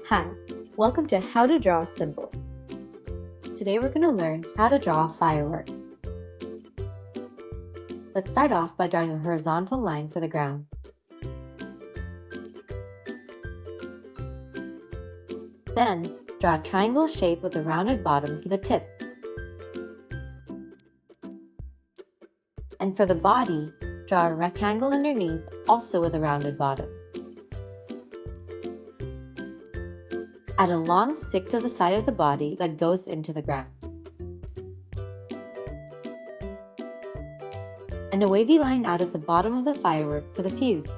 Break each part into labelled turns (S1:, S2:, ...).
S1: Hi, welcome to How to Draw a Symbol. Today we're going to learn how to draw a firework. Let's start off by drawing a horizontal line for the ground. Then, draw a triangle shape with a rounded bottom for the tip. And for the body, draw a rectangle underneath, also with a rounded bottom. Add a long stick to the side of the body that goes into the ground. And a wavy line out of the bottom of the firework for the fuse.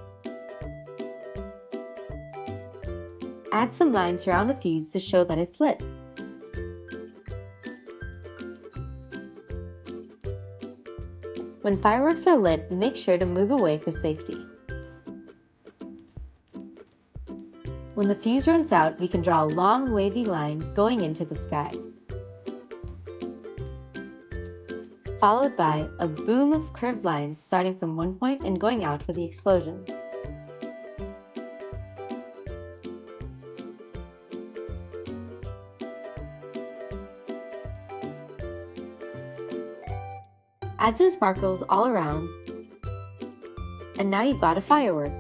S1: Add some lines around the fuse to show that it's lit. When fireworks are lit, make sure to move away for safety. When the fuse runs out, we can draw a long wavy line going into the sky, followed by a boom of curved lines starting from one point and going out for the explosion. Add some sparkles all around, and now you've got a firework.